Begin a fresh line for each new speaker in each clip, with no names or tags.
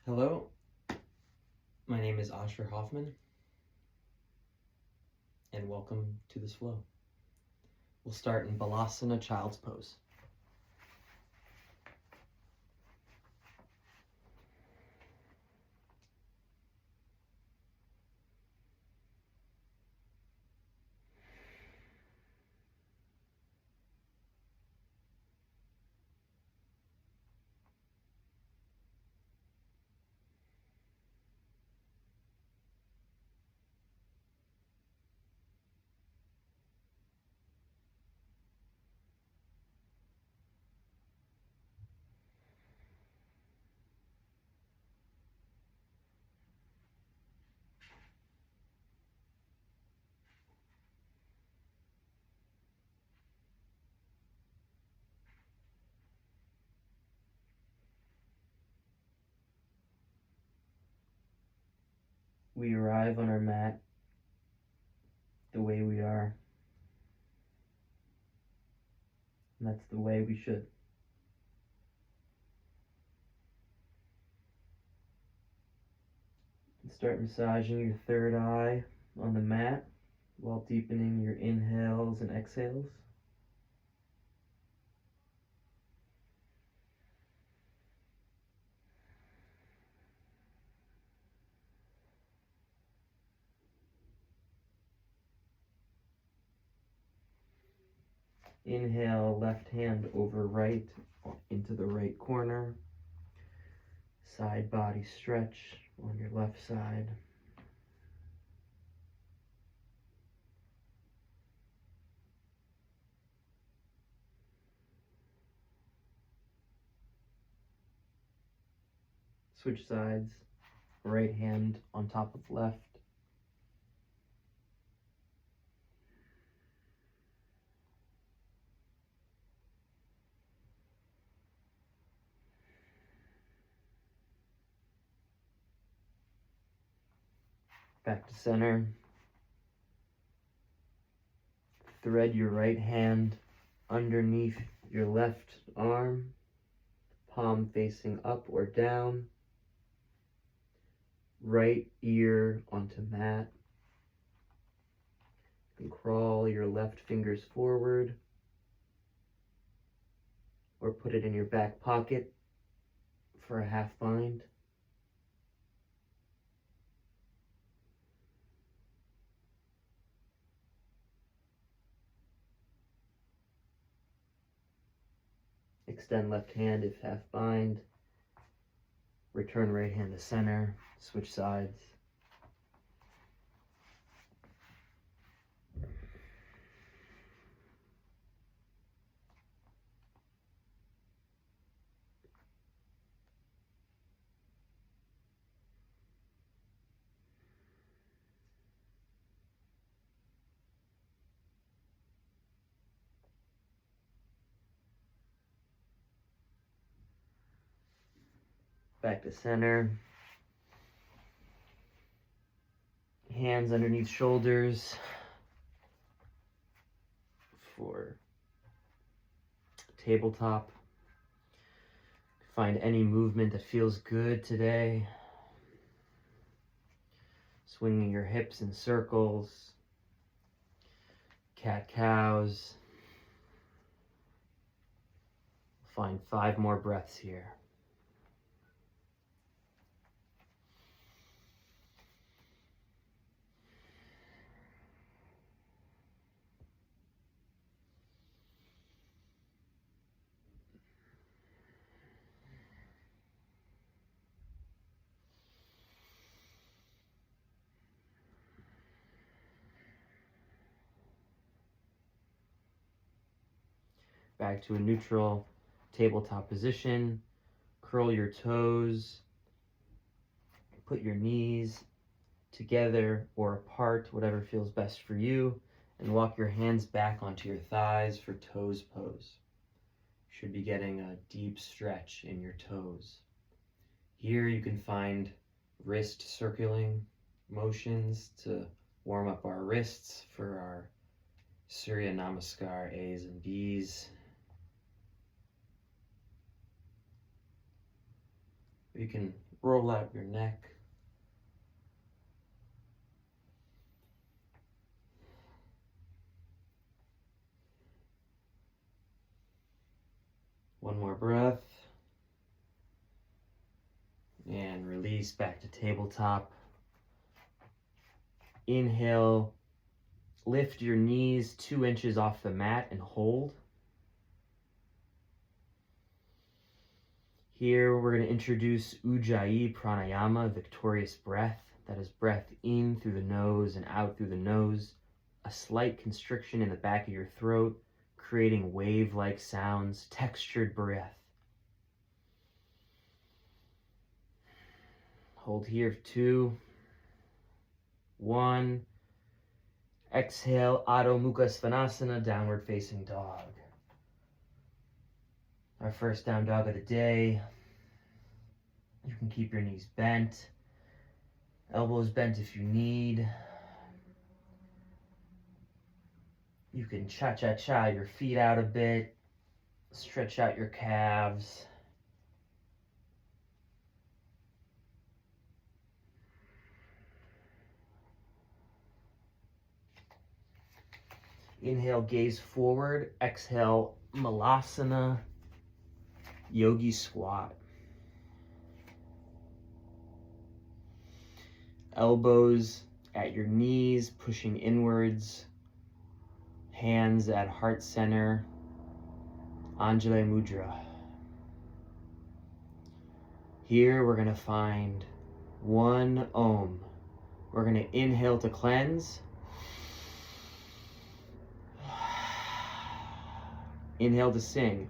Hello, my name is Asher Hoffman, and welcome to this flow. We'll start in Balasana, Child's Pose. We arrive on our mat the way we are, and that's the way we should. Start massaging your third eye on the mat while deepening your inhales and exhales. Inhale, left hand over right into the right corner. Side body stretch on your left side. Switch sides, right hand on top of left. Back to center. Thread your right hand underneath your left arm, palm facing up or down. Right ear onto mat. You can crawl your left fingers forward or put it in your back pocket for a half bind. Extend left hand if half bind. Return right hand to center. Switch sides. Back to center. Hands underneath shoulders for tabletop. Find any movement that feels good today. Swinging your hips in circles. Cat-cows. Find 5 more breaths here. Back to a neutral tabletop position. Curl your toes. Put your knees together or apart, whatever feels best for you, and walk your hands back onto your thighs for toes pose. You should be getting a deep stretch in your toes. Here you can find wrist circling motions to warm up our wrists for our Surya Namaskar A's and B's. You can roll out your neck. One more breath. And release back to tabletop. Inhale, lift your knees 2 inches off the mat and hold. Here we're going to introduce Ujjayi Pranayama, victorious breath. That is breath in through the nose and out through the nose. A slight constriction in the back of your throat, creating wave-like sounds, textured breath. Hold here 2, 1. Exhale, Adho Mukha Svanasana, downward facing dog. Our first down dog of the day. You can keep your knees bent, elbows bent if you need. You can cha-cha-cha your feet out a bit, stretch out your calves. Inhale, gaze forward. Exhale, Malasana, yogi squat. Elbows at your knees, pushing inwards. Hands at heart center, Anjali Mudra. Here we're going to find 1 Om. We're going to inhale to cleanse. Inhale to sing.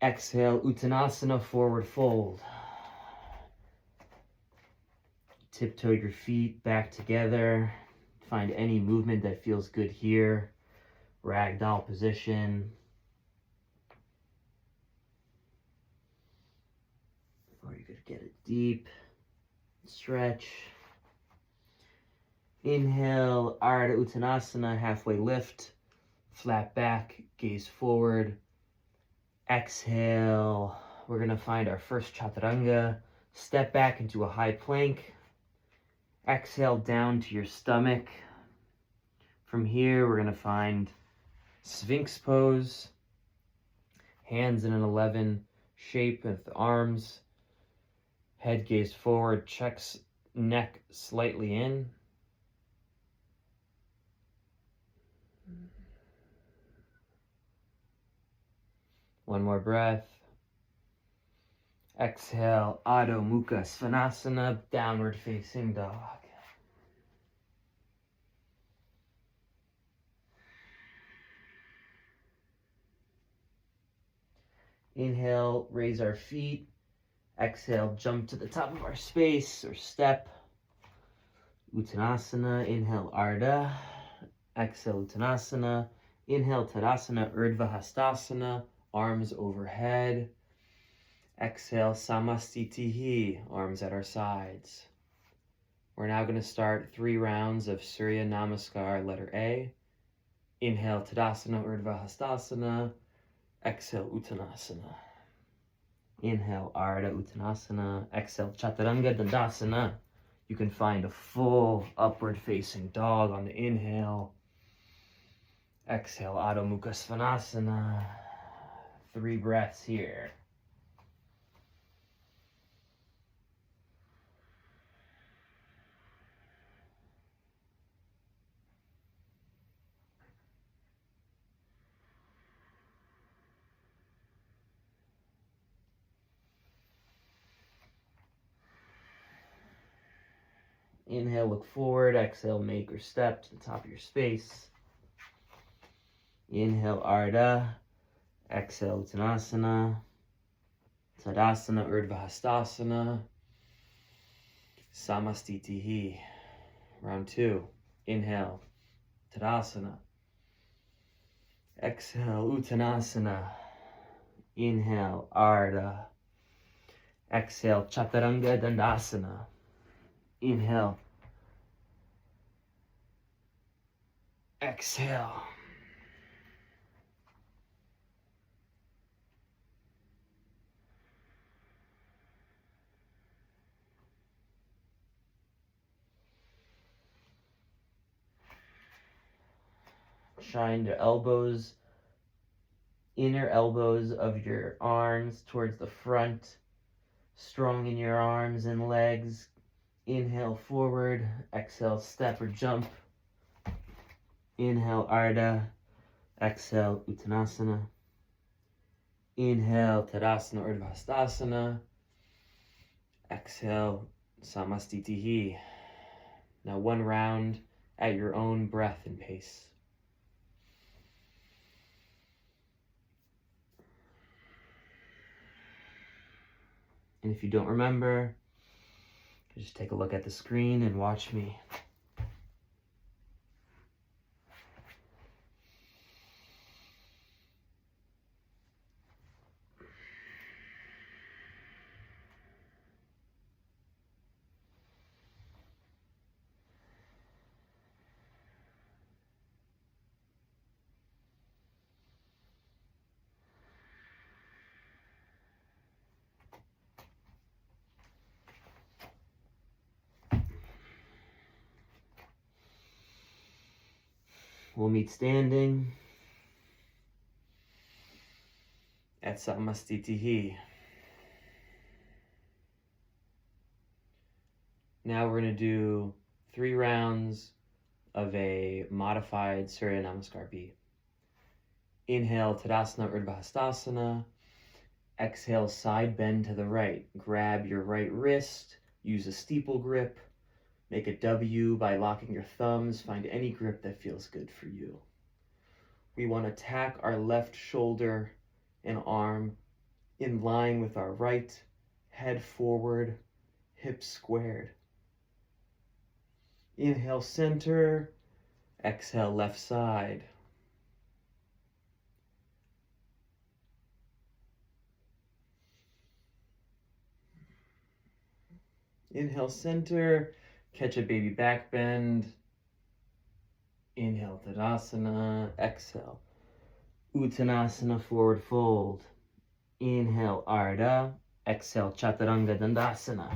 Exhale, Uttanasana, forward fold. Tiptoe your feet back together. Find any movement that feels good here. Ragdoll position. Or you could get it deep. Stretch. Inhale, Ardha Uttanasana, halfway lift. Flat back, gaze forward. Exhale, we're going to find our first chaturanga. Step back into a high plank. Exhale down to your stomach. From here, we're going to find Sphinx pose. Hands in an 11 shape with the arms. Head gaze forward, checks neck slightly in. One more breath. Exhale, Adho Mukha Svanasana, downward facing dog. Inhale, raise our feet. Exhale, jump to the top of our space or step. Uttanasana, inhale, Ardha. Exhale, Uttanasana. Inhale, Tadasana, Urdhva Hastasana, arms overhead. Exhale, Samastitihi, arms at our sides. We're now going to start 3 rounds of Surya Namaskar, letter A. Inhale, Tadasana, Urdhva Hastasana. Exhale, Uttanasana. Inhale, Ardha Uttanasana. Exhale, Chaturanga Dandasana. You can find a full upward facing dog on the inhale. Exhale, Adho Mukha Svanasana. 3 breaths here. Inhale, look forward. Exhale, make or step to the top of your space. Inhale, Ardha. Exhale, Uttanasana. Tadasana, Urdhva Hastasana. Samastitihi. Round 2. Inhale, Tadasana. Exhale, Uttanasana. Inhale, Ardha. Exhale, Chaturanga Dandasana. Inhale. Exhale. Shine the elbows, inner elbows of your arms towards the front. Strong in your arms and legs. Inhale, forward. Exhale, step or jump. Inhale, Ardha. Exhale, Uttanasana. Inhale, Tadasana, Urdhva Hastasana. Exhale, Samastitihi. Now one round at your own breath and pace. And if you don't remember, just take a look at the screen and watch me. We'll meet standing at Samastitihi. Now we're going to do 3 rounds of a modified Surya Namaskar B. Inhale, Tadasana, Urdhva Hastasana. Exhale, side bend to the right. Grab your right wrist, use a steeple grip. Make a W by locking your thumbs. Find any grip that feels good for you. We want to tack our left shoulder and arm in line with our right, head forward, hips squared. Inhale, center. Exhale, left side. Inhale, center. Catch a baby back bend. Inhale, Tadasana. Exhale, Uttanasana, forward fold. Inhale, Ardha. Exhale, Chaturanga Dandasana.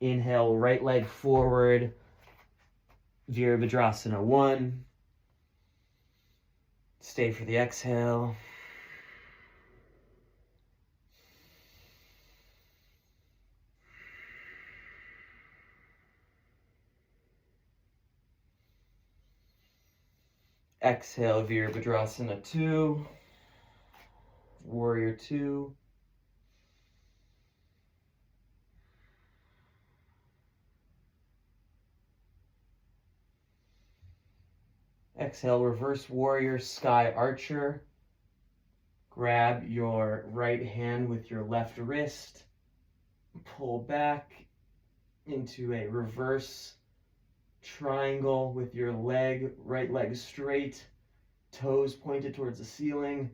Inhale, right leg forward. Virabhadrasana 1. Stay for the exhale. Exhale, Virabhadrasana 2. Warrior 2. Exhale, reverse warrior, sky archer. Grab your right hand with your left wrist. Pull back into a reverse triangle with your right leg straight, toes pointed towards the ceiling.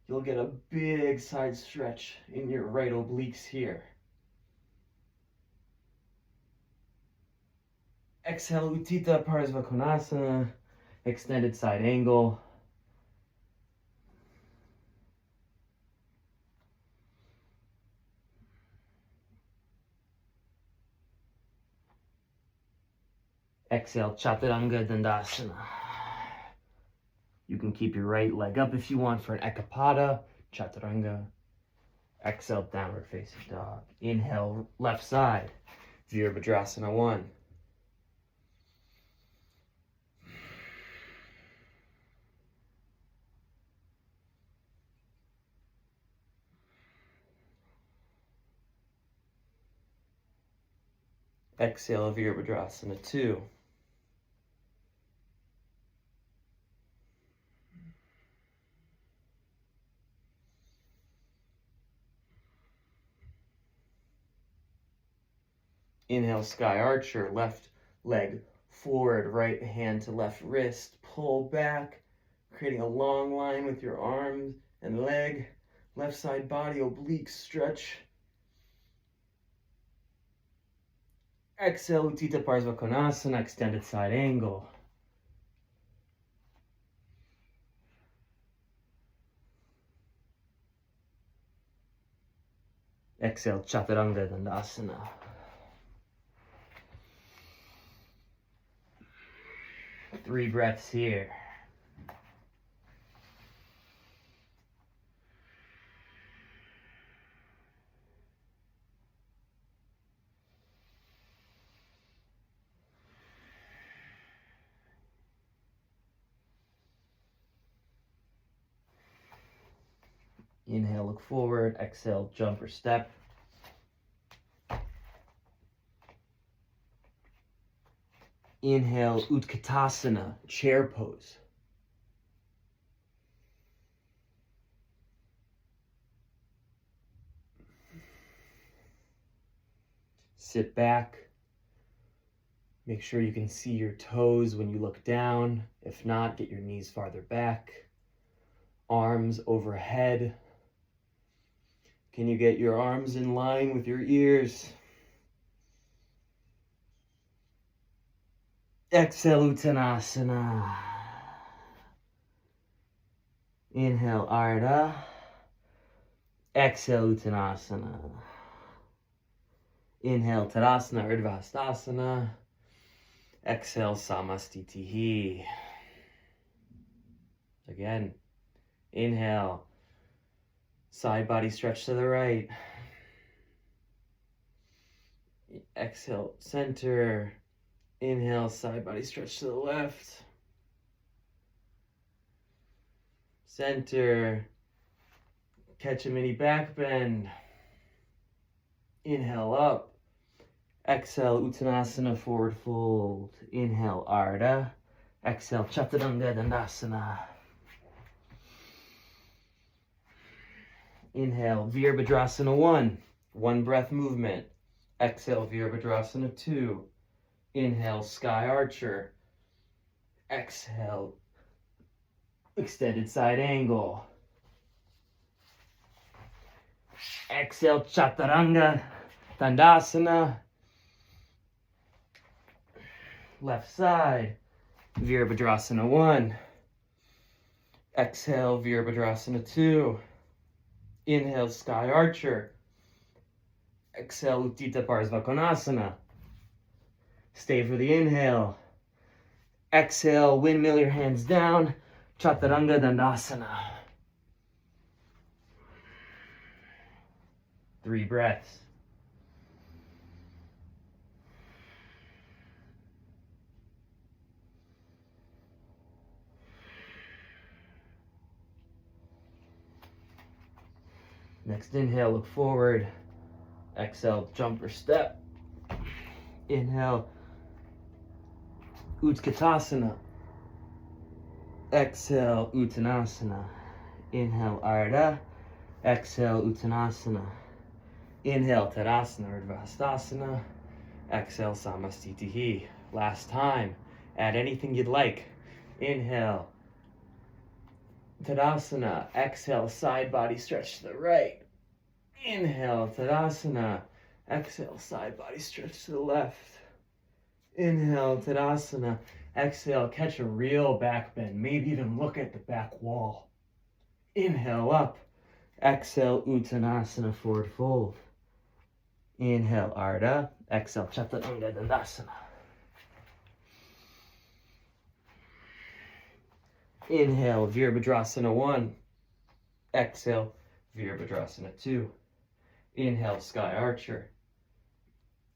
You'll get a big side stretch in your right obliques here. Exhale, Utthita Parsva Konasana, extended side angle. Exhale, Chaturanga Dandasana. You can keep your right leg up if you want for an Ekapada, Chaturanga. Exhale, downward facing dog. Inhale, left side, Virabhadrasana 1. Exhale, Virabhadrasana 2. Inhale, Sky Archer, left leg forward, right hand to left wrist, pull back, creating a long line with your arms and leg, left side body, oblique stretch. Exhale, Utthita Parsvakonasana, extended side angle. Exhale, Chaturanga Dandasana. Three breaths here. Inhale, look forward. Exhale, jump or step. Inhale, Utkatasana, chair pose. Sit back. Make sure you can see your toes when you look down. If not, get your knees farther back. Arms overhead. Can you get your arms in line with your ears? Exhale, Uttanasana. Inhale, Ardha. Exhale, Uttanasana. Inhale, Tadasana, Urdhva. Exhale, Samastitihi. Again, inhale, side body stretch to the right. Exhale, center. Inhale, side body stretch to the left. Center. Catch a mini back bend. Inhale up. Exhale, Uttanasana, forward fold. Inhale, Ardha. Exhale, Chaturanga Dandasana. Inhale, Virabhadrasana 1. One breath movement. Exhale, Virabhadrasana 2. Inhale, Sky Archer. Exhale, extended side angle. Exhale, Chaturanga Dandasana. Left side, Virabhadrasana 1. Exhale, Virabhadrasana 2. Inhale, Sky Archer. Exhale, Utthita Parsvakonasana. Stay for the inhale. Exhale, windmill your hands down, Chaturanga Dandasana. 3 breaths. Next inhale, look forward. Exhale, jump or step. Inhale, Utkatasana. Exhale, Uttanasana. Inhale, Ardha. Exhale, Uttanasana. Inhale, Tadasana, Urdhva. Exhale, Samastitihi. Last time. Add anything you'd like. Inhale, Tadasana. Exhale, side body stretch to the right. Inhale, Tadasana. Exhale, side body stretch to the left. Inhale, Tadasana. Exhale, catch a real back bend. Maybe even look at the back wall. Inhale up. Exhale, Uttanasana, forward fold. Inhale, Ardha. Exhale, Chaturanga Dandasana. Inhale, Virabhadrasana 1. Exhale, Virabhadrasana 2. Inhale, Sky Archer.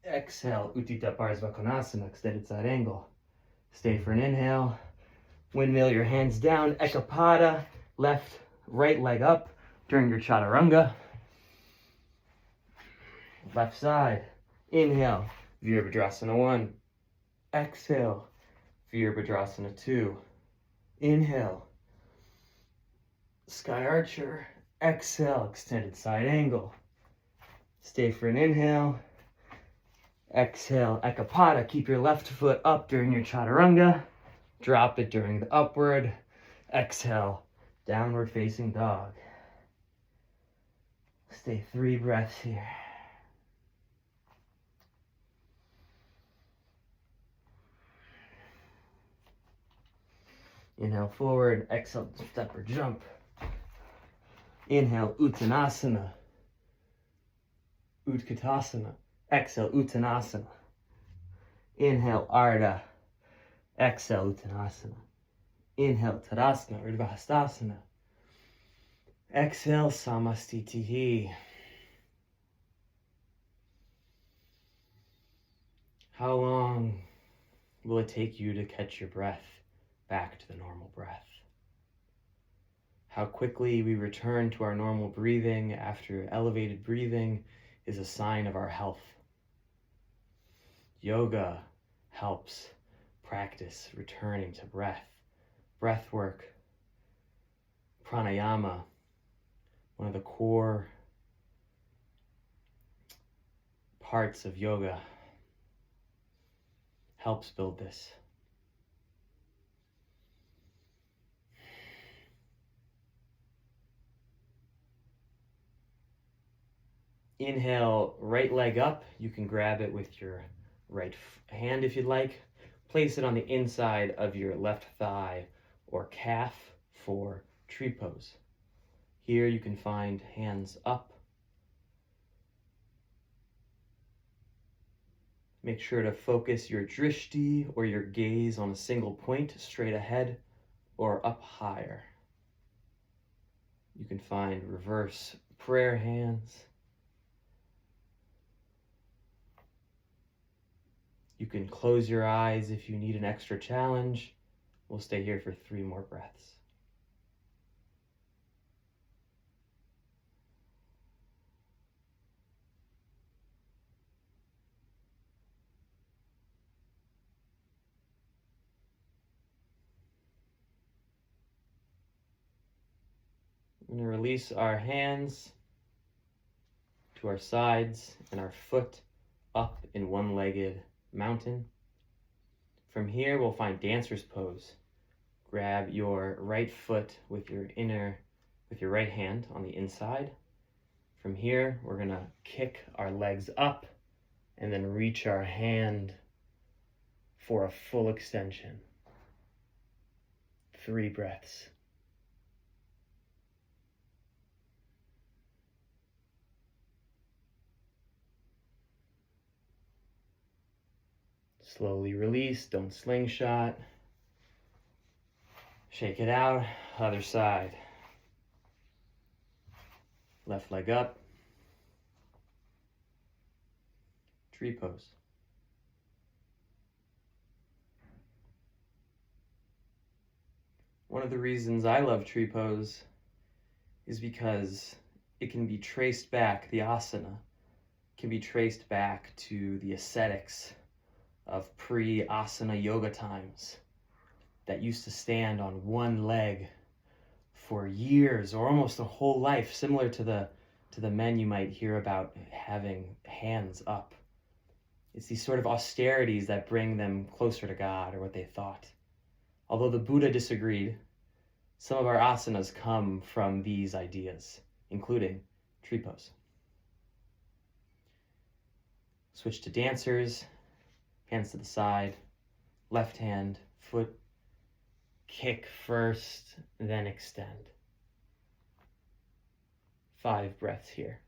Exhale, Utthita Parsvakonasana, extended side angle. Stay for an inhale. Windmill your hands down, Ekapada, left, right leg up during your Chaturanga. Left side. Inhale, Virabhadrasana 1. Exhale, Virabhadrasana 2. Inhale, Sky Archer. Exhale, extended side angle. Stay for an inhale. Exhale, Ekapada. Keep your left foot up during your chaturanga. Drop it during the upward. Exhale, downward facing dog. Stay 3 breaths here. Inhale forward, exhale, step or jump. Inhale, Uttanasana. Utkatasana. Exhale, Uttanasana. Inhale, Ardha. Exhale, Uttanasana. Inhale, Tadasana, Urdhva. Exhale, Samastitihi. How long will it take you to catch your breath back to the normal breath? How quickly we return to our normal breathing after elevated breathing is a sign of our health. Yoga helps practice returning to breath. Breath work, pranayama, one of the core parts of yoga, helps build this. Inhale, right leg up. You can grab it with your right hand if you'd like. Place it on the inside of your left thigh or calf for tree pose. Here you can find hands up. Make sure to focus your drishti or your gaze on a single point straight ahead or up higher. You can find reverse prayer hands. You can close your eyes if you need an extra challenge. We'll stay here for 3 more breaths. We're going to release our hands to our sides and our foot up in one-legged mountain. From here, we'll find dancer's pose. Grab your right foot with your right hand on the inside. From here, we're gonna kick our legs up and then reach our hand for a full extension. 3 breaths. Slowly release, don't slingshot. Shake it out, other side. Left leg up. Tree pose. One of the reasons I love tree pose is because it can be traced back, the asana can be traced back to the ascetics of pre-asana yoga times that used to stand on one leg for years or almost a whole life, similar to the men you might hear about having hands up. It's these sort of austerities that bring them closer to God, or what they thought. Although the Buddha disagreed, some of our asanas come from these ideas, including tree pose. Switch to dancers. Hands to the side, left hand, foot, kick first, then extend. 5 breaths here.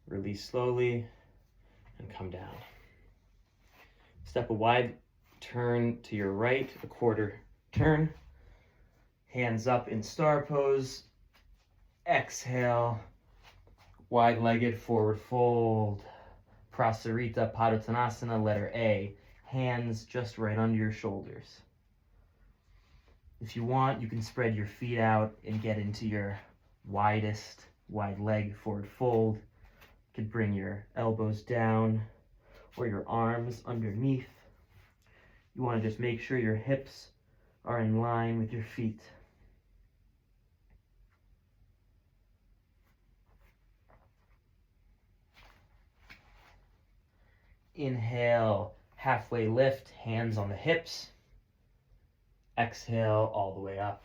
Release slowly and come down. Step a wide turn to your right, a quarter turn. Hands up in star pose. Exhale, wide-legged forward fold. Prasarita Padottanasana, letter A. Hands just right under your shoulders. If you want, you can spread your feet out and get into your widest wide leg forward fold. You could bring your elbows down or your arms underneath. You want to just make sure your hips are in line with your feet. Inhale, halfway lift, hands on the hips. Exhale all the way up.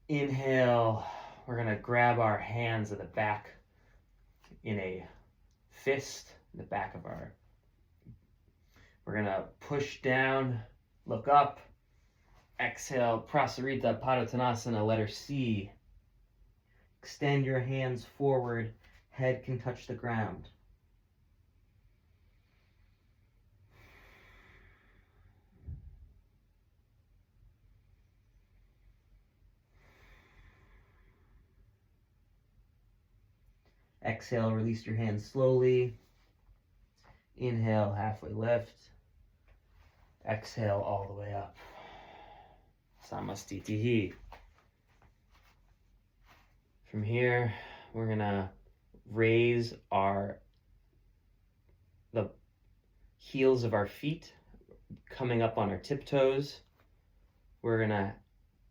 Inhale, we're gonna grab our hands at the back in a fist, in the back of our, we're gonna push down, look up. Exhale, Prasarita Padottanasana, letter C. Extend your hands forward, head can touch the ground. Exhale, release your hands slowly. Inhale, halfway lift. Exhale, all the way up. Samastitihi. From here, we're gonna raise the heels of our feet coming up on our tiptoes. We're gonna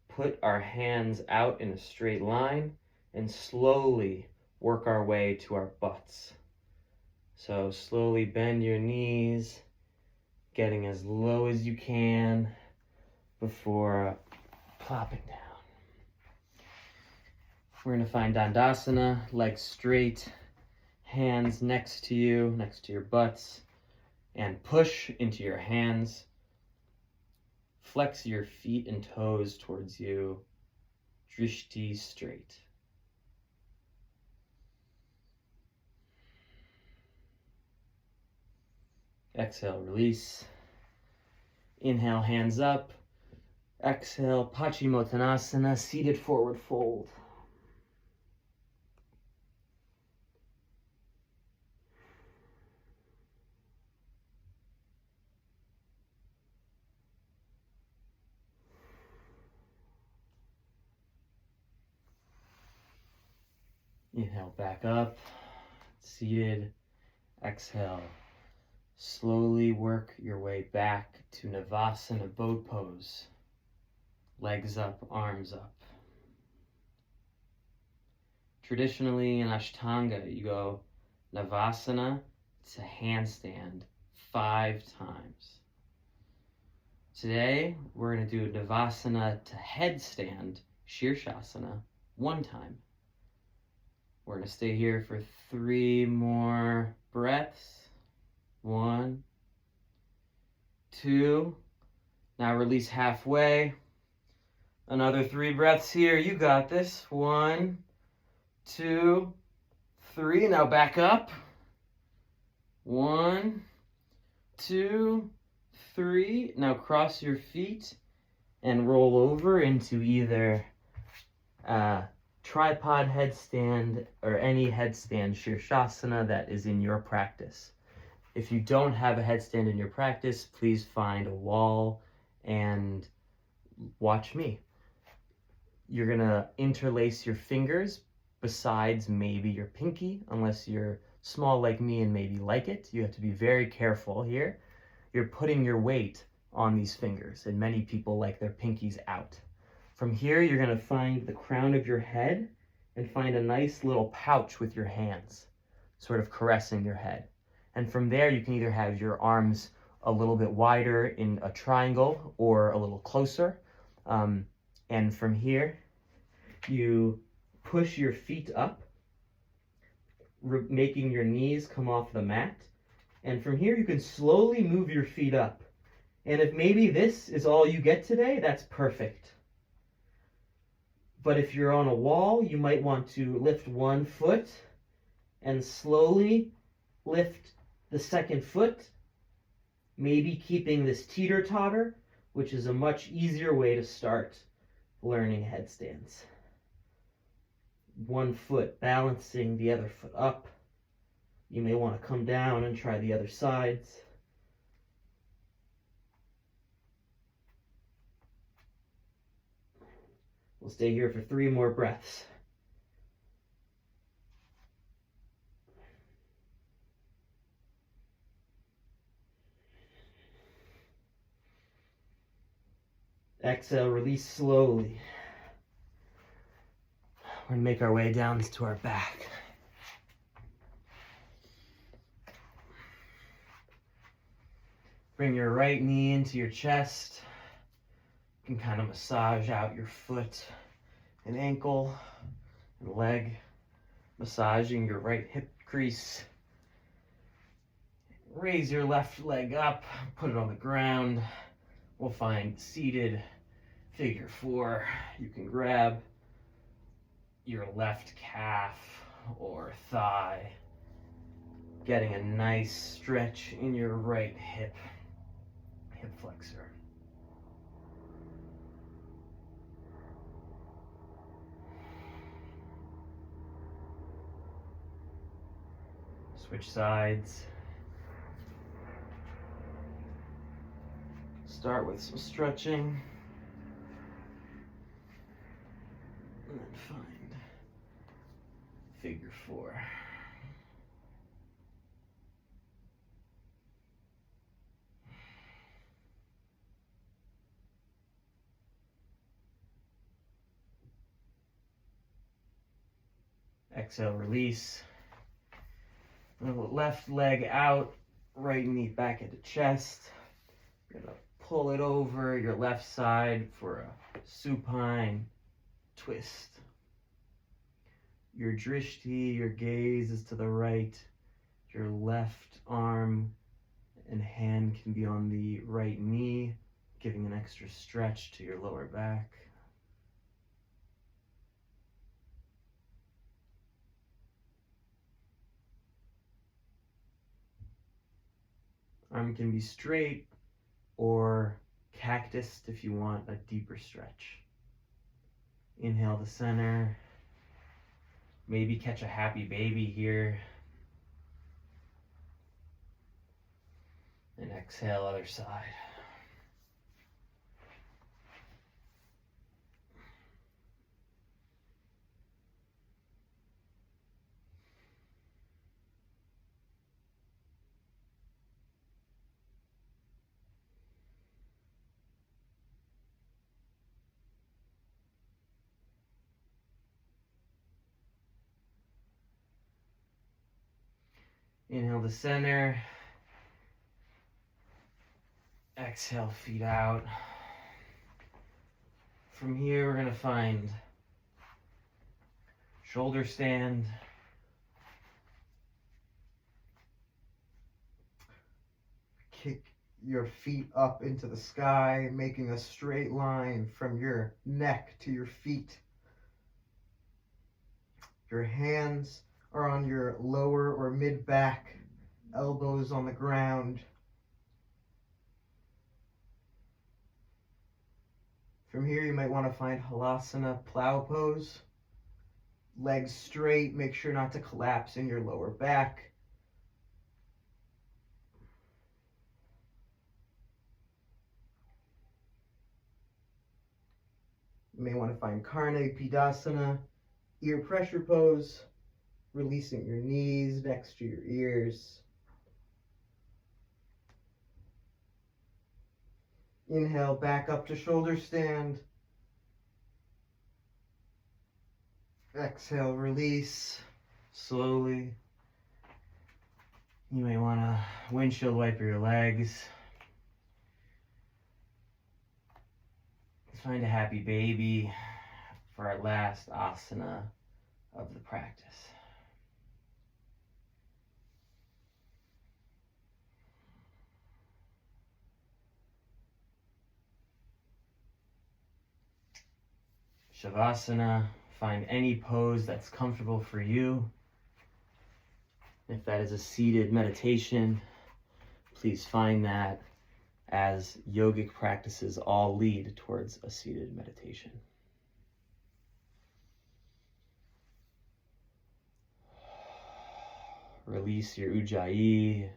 put our hands out in a straight line and slowly work our way to our butts. So slowly bend your knees, getting as low as you can before plopping down. We're gonna find Dandasana, legs straight, hands next to you, next to your butts, and push into your hands. Flex your feet and toes towards you, drishti straight. Exhale, release. Inhale, hands up. Exhale, Paschimottanasana, seated forward fold. Inhale, back up, seated. Exhale, slowly work your way back to Navasana boat pose. Legs up, arms up. Traditionally in Ashtanga, you go Navasana to handstand 5 times. Today, we're going to do Navasana to headstand, Shirshasana, 1 time. We're going to stay here for 3 more breaths. 1, 2. Now release halfway. Another 3 breaths here. You got this. 1, 2, 3. Now back up. 1, 2, 3. Now cross your feet and roll over into either tripod headstand or any headstand Shirshasana that is in your practice. If you don't have a headstand in your practice, please find a wall and watch me. You're gonna interlace your fingers besides maybe your pinky, unless you're small like me and maybe like it. You have to be very careful here. You're putting your weight on these fingers, and many people like their pinkies out. From here, you're gonna find the crown of your head and find a nice little pouch with your hands, sort of caressing your head. And from there, you can either have your arms a little bit wider in a triangle or a little closer. And from here, you push your feet up, making your knees come off the mat. And from here, you can slowly move your feet up. And if maybe this is all you get today, that's perfect. But if you're on a wall, you might want to lift 1 foot and slowly lift the 2nd foot, maybe keeping this teeter-totter, which is a much easier way to start learning headstands. 1 foot balancing the other foot up. You may want to come down and try the other sides. We'll stay here for 3 more breaths. Exhale, release slowly. We're going to make our way down to our back. Bring your right knee into your chest. You can kind of massage out your foot and ankle and leg, massaging your right hip crease. Raise your left leg up, put it on the ground. We'll find seated figure four. You can grab your left calf or thigh, getting a nice stretch in your right hip flexor. Switch sides. Start with some stretching. And then find figure four. Exhale, release. Left leg out, right knee back at the chest. You're gonna pull it over your left side for a supine twist. Your drishti, your gaze is to the right. Your left arm and hand can be on the right knee, giving an extra stretch to your lower back. Arm can be straight or cactus if you want a deeper stretch. Inhale to center. Maybe catch a happy baby here. And exhale, other side. Inhale to center. Exhale, feet out. From here, we're gonna find shoulder stand.
Kick your feet up into the sky, making a straight line from your neck to your feet. Your hands are on your lower or mid back, elbows on the ground. From here, you might want to find Halasana plow pose. Legs straight, make sure not to collapse in your lower back. You may want to find Karna Pidasana, ear pressure pose, releasing your knees next to your ears. Inhale, back up to shoulder stand. Exhale, release slowly.
You may want to windshield wipe your legs. Find a happy baby for our last asana of the practice. Shavasana, find any pose that's comfortable for you. If that is a seated meditation, please find that, as yogic practices all lead towards a seated meditation. Release your ujjayi.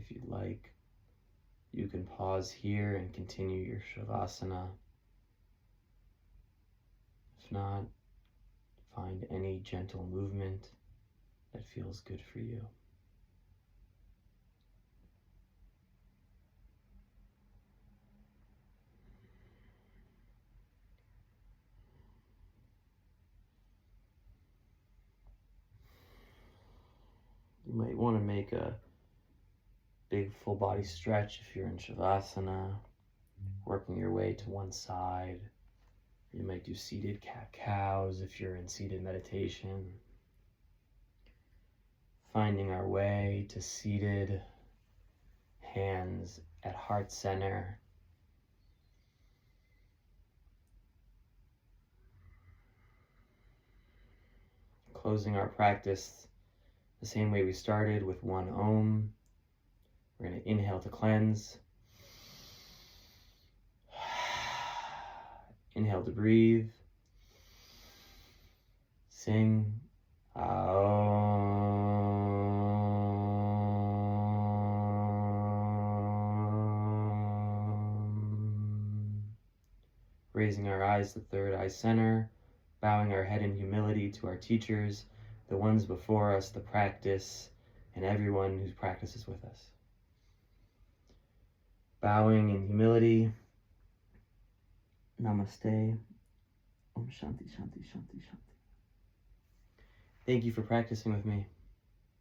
If you'd like, you can pause here and continue your Shavasana. If not, find any gentle movement that feels good for you. You might want to make a big full body stretch if you're in Shavasana, working your way to one side. You might do seated cat-cows if you're in seated meditation. Finding our way to seated, hands at heart center. Closing our practice the same way we started, with one Om. We're going to inhale to cleanse. Inhale to breathe. Sing. Raising our eyes to third eye center, bowing our head in humility to our teachers, the ones before us, the practice, and everyone who practices with us. Bowing in humility. Namaste. Om Shanti, Shanti, Shanti, Shanti. Thank you for practicing with me.